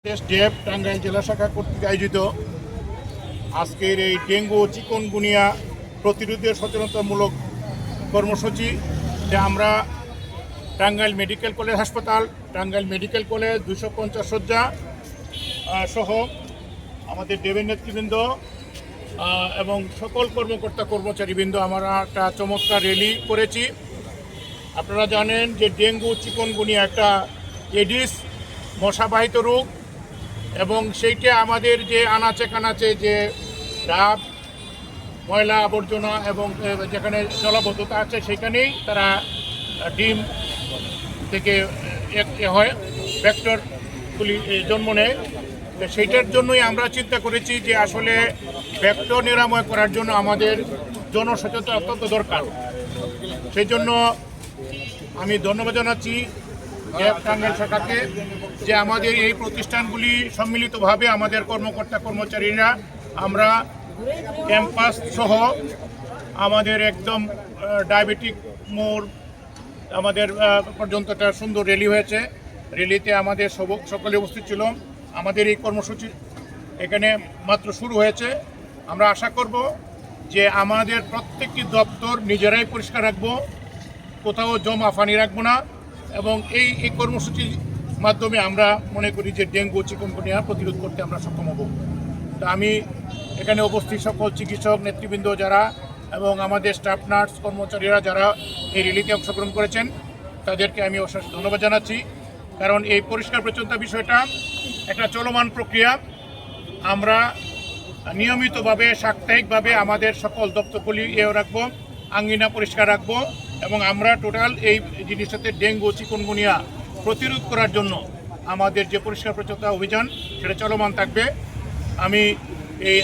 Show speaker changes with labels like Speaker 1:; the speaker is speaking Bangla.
Speaker 1: ডেপ টাঙ্গাইল জেলা শাখা কর্তৃক আয়োজিত আজকের এই ডেঙ্গু চিকনগুনিয়া প্রতিরোধে সচেতনতামূলক কর্মসূচি যে আমরা টাঙ্গাইল মেডিকেল কলেজ হাসপাতাল, টাঙ্গাইল মেডিকেল কলেজ 250 শয্যা সহ আমাদের ডেবের নেতৃবৃন্দ এবং সকল কর্মকর্তা কর্মচারীবৃন্দ আমরা একটা চমৎকার র্যালি করেছি। আপনারা জানেন যে ডেঙ্গু চিকনগুনিয়া একটা এডিস মশাবাহিত রোগ এবং সেইটা আমাদের যে আনাচে কানাচে যে ডাব, ময়লা আবর্জনা এবং যেখানে জলাবদ্ধতা আছে সেখানেই তারা ডিম থেকে হয় ভেক্টরগুলি জন্ম নেয়। সেইটার জন্যই আমরা চিন্তা করেছি যে আসলে ভেক্টর নিরাময় করার জন্য আমাদের জনসচেতনতা অত্যন্ত দরকার। সেই জন্য আমি ধন্যবাদ জানাচ্ছি টাঙ্গাইল শাখাকে যে আমাদের এই প্রতিষ্ঠানগুলি সম্মিলিতভাবে আমাদের কর্মকর্তা কর্মচারীরা আমরা ক্যাম্পাস সহ আমাদের একদম ডায়াবেটিক মোড় আমাদের পর্যন্ত একটা সুন্দর র্যালি হয়েছে। র্যালিতে আমাদের সকলে উপস্থিত ছিল। আমাদের এই কর্মসূচি এখানে মাত্র শুরু হয়েছে। আমরা আশা করব যে আমাদের প্রত্যেকটি দপ্তর নিজেরাই পরিষ্কার রাখবো, কোথাও জমা পানি রাখবো না এবং এই কর্মসূচির মাধ্যমে আমরা মনে করি যে ডেঙ্গু চিকনগুনিয়া প্রতিরোধ করতে আমরা সক্ষম হব। তা আমি এখানে উপস্থিত সকল চিকিৎসক নেতৃবৃন্দ যারা এবং আমাদের স্টাফ নার্স কর্মচারীরা যারা এই র্যালিতে অংশগ্রহণ করেছেন তাদেরকে আমি অশেষ ধন্যবাদ জানাচ্ছি। কারণ এই পরিষ্কার পরিচ্ছন্নতা বিষয়টা একটা চলমান প্রক্রিয়া। আমরা নিয়মিতভাবে সাপ্তাহিকভাবে আমাদের সকল দপ্তরগুলি রাখবো, আঙ্গিনা পরিষ্কার রাখবো এবং আমরা টোটাল এই জিনিসটাতে ডেঙ্গু চিকনগুনিয়া প্রতিরোধ করার জন্য আমাদের যে পরিষ্কার পরিচ্ছন্নতা অভিযান সেটা চলমান থাকবে। আমি এই